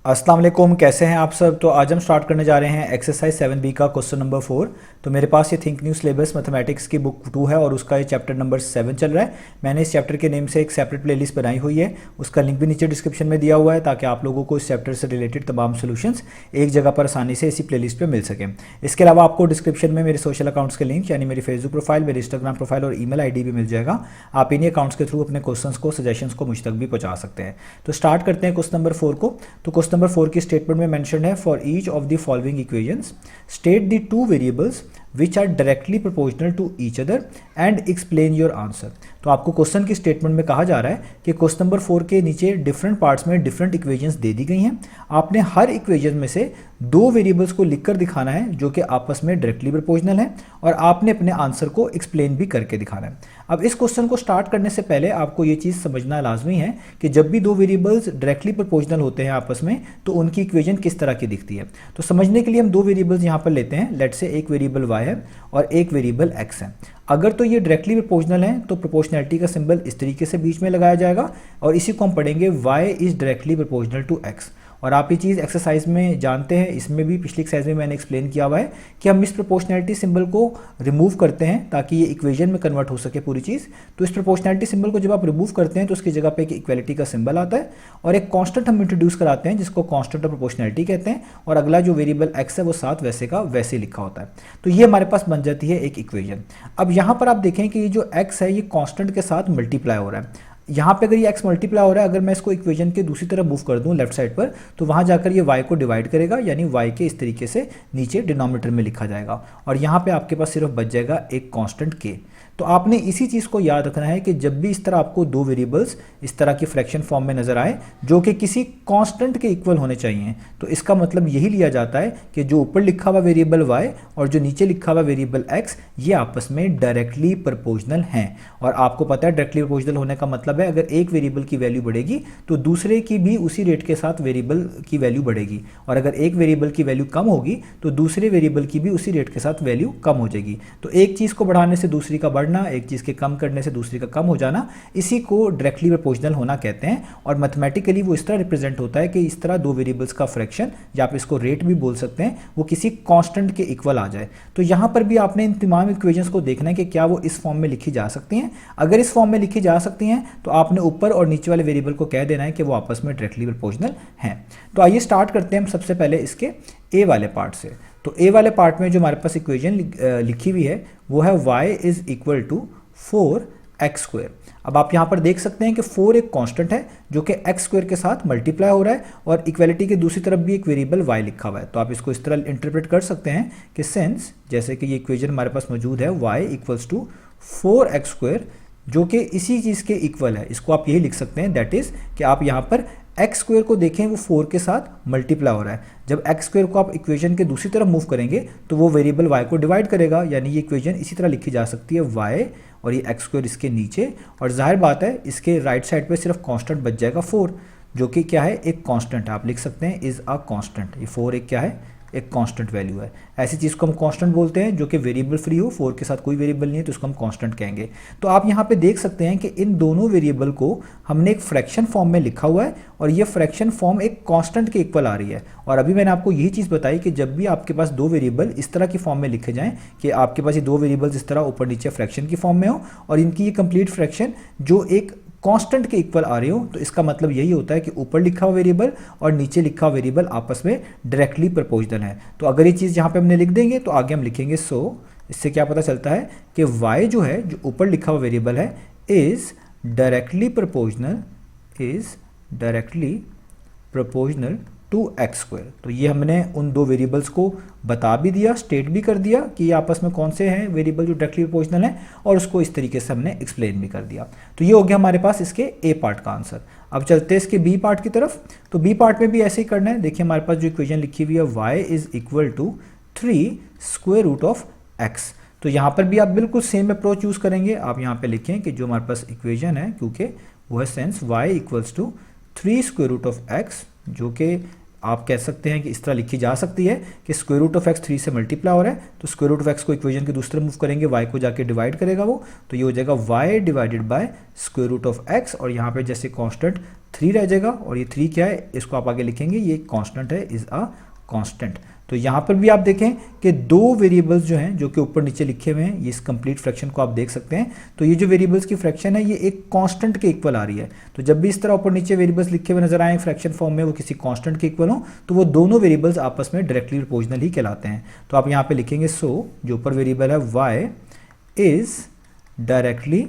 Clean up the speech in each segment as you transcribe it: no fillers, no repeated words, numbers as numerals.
अस्सलाम वालेकुम, कैसे हैं आप सब। तो आज हम स्टार्ट करने जा रहे हैं एक्सरसाइज 7B का क्वेश्चन नंबर 4। तो मेरे पास ये थिंक न्यू सिलेबस मैथमेटिक्स की बुक 2 है और उसका ये चैप्टर नंबर 7 चल रहा है। मैंने इस चैप्टर के नेम से एक सेपरेट प्लेलिस्ट बनाई हुई है, उसका लिंक भी नीचे डिस्क्रिप्शन में दिया हुआ है ताकि आप लोगों को इस चैप्टर से रिलेटेड तमाम सोल्यूशंस एक जगह पर आसानी से इसी प्लेलिस्ट पे मिल सकें। इसके अलावा आपको डिस्क्रिप्शन में मेरे सोशल अकाउंट्स के लिंक यानी मेरी फेसबुक प्रोफाइल, मेरी इंस्टाग्राम प्रोफाइल और ईमेल आईडी भी मिल जाएगा। आप इन्हीं अकाउंट्स के थ्रू अपने क्वेश्चंस को, सजेशंस को मुझ तक भी पहुंचा सकते हैं। तो स्टार्ट करते हैं क्वेश्चन नंबर 4 को। तो क्वेश्चन नंबर 4 की स्टेटमेंट में मेंशन है, for each of the following equations state the two variables which are directly proportional to each other and explain your answer। तो आपको क्वेश्चन की स्टेटमेंट में कहा जा रहा है कि क्वेश्चन नंबर 4 के नीचे डिफरेंट पार्ट्स में डिफरेंट इक्वेशंस दे दी गई हैं। आपने हर इक्वेशन में से दो वेरिएबल्स को लिखकर दिखाना है जो कि आपस में डायरेक्टली प्रोपोर्शनल है और आपने अपने आंसर को एक्सप्लेन भी करके दिखाना है। अब इस क्वेश्चन को स्टार्ट करने से पहले आपको ये चीज़ समझना लाजमी है कि जब भी दो वेरिएबल्स डायरेक्टली प्रोपोर्शनल होते हैं आपस में तो उनकी इक्वेशन किस तरह की दिखती है। तो समझने के लिए हम दो वेरिएबल्स यहाँ पर लेते हैं। लेट्स से एक वेरिएबल y है और एक वेरिएबल x है। अगर तो ये डायरेक्टली प्रोपोर्शनल है तो प्रोपोर्शनैलिटी का सिंबल इस तरीके से बीच में लगाया जाएगा और इसी को हम पढ़ेंगे y is directly proportional to x। और आप ये चीज़ एक्सरसाइज में जानते हैं, इसमें भी पिछली एक्सरसाइज में मैंने एक्सप्लेन किया हुआ है कि हम इस प्रोपोर्शनैलिटी सिंबल को रिमूव करते हैं ताकि ये इक्वेशन में कन्वर्ट हो सके पूरी चीज़। तो इस प्रोपोर्शनैलिटी सिंबल को जब आप रिमूव करते हैं तो उसकी जगह पे एक इक्वलिटी का सिंबल आता है और एक कांस्टेंट हम इंट्रोड्यूस कराते हैं जिसको कांस्टेंट ऑफ प्रोपोर्शनैलिटी कहते हैं और अगला जो वेरिएबल x है वो साथ वैसे का वैसे लिखा होता है। तो ये हमारे पास बन जाती है एक इक्वेशन। अब यहाँ पर आप देखें कि ये जो x है ये कांस्टेंट के साथ मल्टीप्लाई हो रहा है। यहाँ पे अगर ये x मल्टीप्लाई हो रहा है, अगर मैं इसको इक्वेशन के दूसरी तरफ मूव कर दूँ लेफ्ट साइड पर तो वहाँ जाकर ये y को डिवाइड करेगा, यानी y के इस तरीके से नीचे डिनोमिनेटर में लिखा जाएगा और यहाँ पे आपके पास सिर्फ बच जाएगा एक कांस्टेंट k। तो आपने इसी चीज़ को याद रखना है कि जब भी इस तरह आपको दो वेरिएबल्स इस तरह की फ्रैक्शन फॉर्म में नजर आए जो कि किसी कांस्टेंट के इक्वल होने चाहिए तो इसका मतलब यही लिया जाता है कि जो ऊपर लिखा हुआ वेरिएबल y और जो नीचे लिखा हुआ वेरिएबल x ये आपस में डायरेक्टली प्रोपोर्शनल हैं। और आपको पता है डायरेक्टली प्रोपोर्शनल होने का मतलब है अगर एक वेरिएबल की वैल्यू बढ़ेगी तो दूसरे की भी उसी रेट के साथ वेरिएबल की वैल्यू बढ़ेगी और अगर एक वेरिएबल की वैल्यू कम होगी तो दूसरे वेरिएबल की भी उसी रेट के साथ वैल्यू कम हो जाएगी। तो एक चीज़ को बढ़ाने से दूसरी का बढ़ना, एक चीज़ के कम करने से दूसरी का कम हो जाना, इसी को डायरेक्टली प्रोपोर्शनल होना कहते हैं। और मैथमेटिकली वो इस तरह रिप्रेजेंट होता है कि इस तरह दो वेरिएबल्स का फ्रैक्शन या आप इसको रेट भी बोल सकते हैं वो किसी कांस्टेंट के इक्वल आ जाए। तो यहाँ पर भी आपने इन तमाम इक्वेशंस को देखना है कि क्या वो इस फॉर्म में लिखी जा सकती हैं। अगर इस फॉर्म में लिखी जा सकती हैं तो आपने ऊपर और नीचे वाले वेरिएबल को कह देना है कि वो आपस में डायरेक्टली प्रोपोर्शनल हैं। तो आइए स्टार्ट करते हैं हम सबसे पहले इसके ए वाले पार्ट से। तो ए वाले पार्ट में जो हमारे पास इक्वेशन लिखी हुई है वो है y is equal to 4x square. अब आप यहाँ पर देख सकते हैं कि 4 एक कांस्टेंट है जो कि x स्क्वायर के साथ मल्टीप्लाई हो रहा है और इक्वलिटी के दूसरी तरफ भी एक वेरिएबल y लिखा हुआ है। तो आप इसको इस तरह इंटरप्रेट कर सकते हैं कि सिंस जैसे कि ये इक्वेशन हमारे पास मौजूद है y equals to 4x square जो कि इसी चीज़ के इक्वल है, इसको आप यही लिख सकते हैं दैट इज़ कि आप यहाँ पर एक्स स्क्वायर को देखें वो 4 के साथ मल्टीप्लाई हो रहा है। जब एक्स स्क्वायर को आप इक्वेशन के दूसरी तरफ मूव करेंगे तो वो वेरिएबल y को डिवाइड करेगा, यानी ये इक्वेशन इसी तरह लिखी जा सकती है y और ये एक्स स्क्वायर इसके नीचे और जाहिर बात है इसके राइट साइड पे सिर्फ कांस्टेंट बच जाएगा 4 जो कि क्या है एक कांस्टेंट है। आप लिख सकते हैं इज़ अ कांस्टेंट। ये 4 एक क्या है एक कांस्टेंट वैल्यू है। ऐसी चीज़ को हम कांस्टेंट बोलते हैं जो कि वेरिएबल फ्री हो, 4 के साथ कोई वेरिएबल नहीं है तो उसको हम कांस्टेंट कहेंगे। तो आप यहाँ पे देख सकते हैं कि इन दोनों वेरिएबल को हमने एक फ्रैक्शन फॉर्म में लिखा हुआ है और ये फ्रैक्शन फॉर्म एक कांस्टेंट के इक्वल आ रही है। और अभी मैंने आपको यही चीज़ बताई कि जब भी आपके पास दो वेरिएबल इस तरह की फॉर्म में लिखे जाएँ कि आपके पास ये दो वेरिएबल्स इस तरह ऊपर नीचे फ्रैक्शन की फॉर्म में हो और इनकी ये कंप्लीट फ्रैक्शन जो एक कांस्टेंट के इक्वल आ रही हो तो इसका मतलब यही होता है कि ऊपर लिखा हुआ वेरिएबल और नीचे लिखा हुआ वेरिएबल आपस में डायरेक्टली प्रोपोर्शनल है। तो अगर ये चीज़ यहाँ पे हमने लिख देंगे तो आगे हम लिखेंगे इससे क्या पता चलता है कि y जो है जो ऊपर लिखा हुआ वेरिएबल है is directly proportional to x square. तो ये हमने उन दो वेरिएबल्स को बता भी दिया, स्टेट भी कर दिया कि ये आपस में कौन से हैं वेरिएबल जो डायरेक्टली प्रोपोर्शनल है और उसको इस तरीके से हमने एक्सप्लेन भी कर दिया। तो ये हो गया हमारे पास इसके ए पार्ट का आंसर। अब चलते हैं इसके बी पार्ट की तरफ। तो बी पार्ट में भी ऐसे ही करना है। देखिए हमारे पास जो इक्वेशन लिखी हुई है y is equal to 3 square root of x। तो यहाँ पर भी आप बिल्कुल सेम अप्रोच यूज़ करेंगे। आप यहाँ पे लिखें कि जो हमारे पास इक्वेशन है क्योंकि वो है since y equals to 3 square root of x जो कि आप कह सकते हैं कि इस तरह लिखी जा सकती है कि स्क्वायर रूट ऑफ एक्स 3 से मल्टीप्लाई हो रहा है, तो स्क्वायर रूट ऑफ एक्स को इक्वेशन के दूसरे मूव करेंगे, y को जाके डिवाइड करेगा वो, तो ये हो जाएगा y divided by square root of x, और यहाँ पे जैसे कांस्टेंट 3 रह जाएगा, और ये 3 क्या है, इसको आप आगे लिखेंगे, ये कांस्टेंट है, इज अ कांस्टेंट। तो यहाँ पर भी आप देखें कि दो वेरिएबल्स जो हैं जो कि ऊपर नीचे लिखे हुए हैं, ये इस कंप्लीट फ्रैक्शन को आप देख सकते हैं। तो ये जो वेरिएबल्स की फ्रैक्शन है ये एक कांस्टेंट के इक्वल आ रही है। तो जब भी इस तरह ऊपर नीचे वेरिएबल्स लिखे हुए नजर आए फ्रैक्शन फॉर्म में, वो किसी कांस्टेंट के इक्वल हो, तो वो दोनों वेरिएबल्स आपस में डायरेक्टली प्रोपोर्शनल ही कहलाते हैं। तो आप यहाँ पे लिखेंगे सो जो ऊपर वेरिएबल है y is directly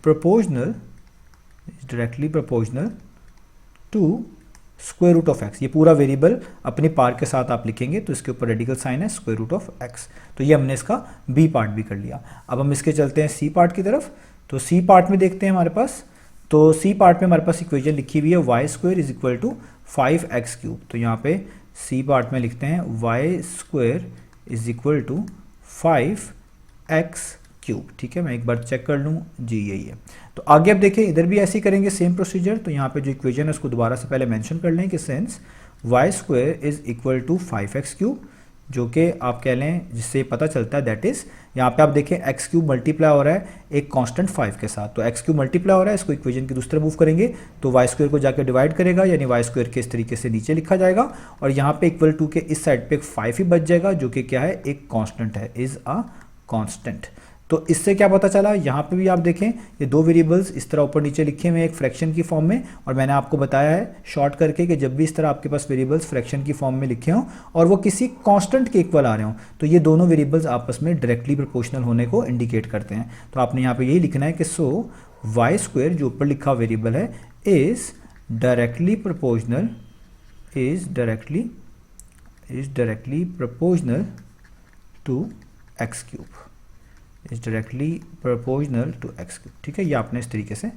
proportional to square root of x. ये पूरा वेरिएबल अपनी पार्ट के साथ आप लिखेंगे, तो इसके ऊपर रेडिकल साइन है स्क्वायर रूट ऑफ एक्स। तो ये हमने इसका बी पार्ट भी कर लिया। अब हम इसके चलते हैं सी पार्ट की तरफ। तो सी पार्ट में देखते हैं हमारे पास, तो सी पार्ट में हमारे पास इक्वेशन लिखी हुई है y square is equal to 5x cube. तो यहाँ पे सी पार्ट में लिखते हैं y square is equal to 5x cube. ठीक है, मैं एक बार चेक कर लूँ जी, यही है। तो आगे अब देखें, इधर भी ऐसे ही करेंगे सेम प्रोसीजर। तो यहाँ पे जो इक्वेशन है उसको दोबारा से पहले मेंशन कर लें कि since y square is equal to 5x cube, जो कि आप कह लें जिससे पता चलता है दैट इज, यहाँ पे आप देखें x क्यूब मल्टीप्लाई हो रहा है एक कांस्टेंट 5 के साथ, तो x क्यूब मल्टीप्लाई हो रहा है, इसको इक्वेशन के दूसरे मूव करेंगे तो y स्क्वायर को जाकर डिवाइड करेगा, यानी y स्क्वायर के इस तरीके से नीचे लिखा जाएगा, और यहाँ पे इक्वल टू के इस साइड पे एक 5 ही बच जाएगा, जो कि क्या है, एक कांस्टेंट है, इज अ कांस्टेंट। तो इससे क्या पता चला, यहाँ पे भी आप देखें ये दो वेरिएबल्स इस तरह ऊपर नीचे लिखे हुए एक फ्रैक्शन की फॉर्म में, और मैंने आपको बताया है शॉर्ट करके कि जब भी इस तरह आपके पास वेरिएबल्स फ्रैक्शन की फॉर्म में लिखे हों और वो किसी कांस्टेंट के इक्वल आ रहे हों, तो ये दोनों वेरिएबल्स आपस में डायरेक्टली प्रोपोर्शनल होने को इंडिकेट करते हैं। तो आपने यहाँ पे यही लिखना है कि सो वाई स्क्वायर जो ऊपर लिखा वेरिएबल है is directly proportional to x cube, is directly proportional to x cube. ठीक है, ये आपने इस तरीके से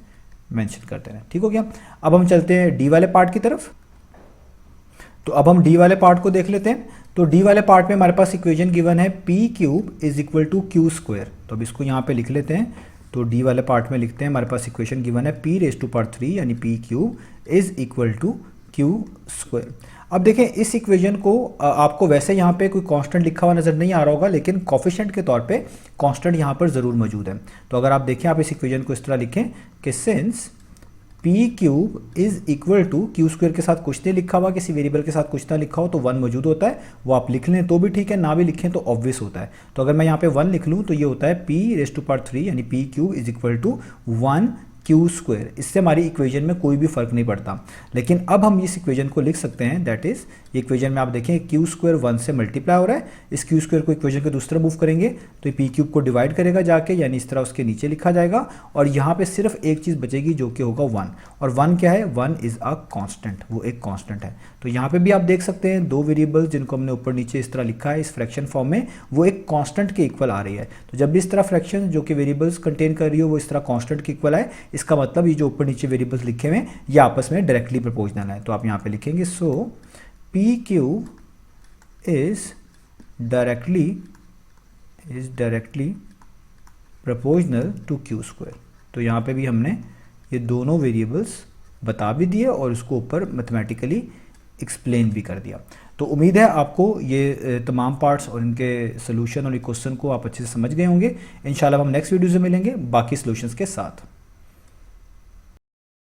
मेंशन करते हैं। ठीक हो गया। अब हम चलते हैं डी वाले पार्ट की तरफ। तो अब हम डी वाले पार्ट को देख लेते हैं। तो डी वाले पार्ट में हमारे पास इक्वेशन गिवन है p cube is equal to Q square. तो अब इसको यहाँ पे लिख लेते हैं। तो डी वाले पार्ट में लिखते हैं, हमारे पास इक्वेशन गिवन है पी रेज टू पावर 3 यानी p cube is equal to Q square. अब देखें इस इक्वेशन को आपको वैसे यहाँ पे कोई कांस्टेंट लिखा हुआ नज़र नहीं आ रहा होगा, लेकिन कोफिशिएंट के तौर पे कांस्टेंट यहाँ पर ज़रूर मौजूद है। तो अगर आप देखें, आप इस इक्वेशन को इस तरह लिखें कि since p cube is equal to Q square के साथ कुछ नहीं लिखा हुआ, किसी वेरिएबल के साथ कुछ ना लिखा हो तो 1 मौजूद होता है, वो आप लिख लें तो भी ठीक है, ना भी लिखें तो ऑब्वियस होता है। तो अगर मैं यहाँ पे 1 लिख लूँ तो ये होता है पी रेज टू पावर 3 यानी p cube is equal to 1 q square. इससे हमारी इक्वेशन में कोई भी फर्क नहीं पड़ता। लेकिन अब हम इस इक्वेशन को लिख सकते हैं, दैट इज ये इक्वेशन में आप देखें क्यू स्क्वायर 1 से मल्टीप्लाई हो रहा है, इस क्यू स्क्वायर को इक्वेशन के दूसरा मूव करेंगे तो पी क्यूब को डिवाइड करेगा जाके, यानी इस तरह उसके नीचे लिखा जाएगा, और यहाँ पे सिर्फ एक चीज़ बचेगी जो कि होगा 1, और 1 क्या है, 1 इज अ कांस्टेंट, वो एक कांस्टेंट है। तो यहाँ पे भी आप देख सकते हैं दो वेरिएबल्स जिनको हमने ऊपर नीचे इस तरह लिखा है इस फ्रैक्शन फॉर्म में, वो एक कांस्टेंट के इक्वल आ रही है। तो जब भी इस तरह फ्रैक्शन जो कि वेरिएबल्स कंटेन कर रही हो वो इस तरह कांस्टेंट के इक्वल आए, इसका मतलब ये जो ऊपर नीचे वेरिएबल्स लिखे हुए हैं ये आपस में डायरेक्टली प्रोपोर्शनल है। तो आप यहाँ पे लिखेंगे so P cube is directly proportional to Q square. तो यहाँ पे भी हमने ये दोनों वेरिएबल्स बता भी दिए और उसको ऊपर मैथमेटिकली एक्सप्लेन भी कर दिया। तो उम्मीद है आपको ये तमाम पार्ट्स और इनके सोल्यूशन और ये क्वेश्चन को आप अच्छे से समझ गए होंगे। इंशाल्लाह हम नेक्स्ट वीडियो से मिलेंगे बाकी सोल्यूशंस के साथ।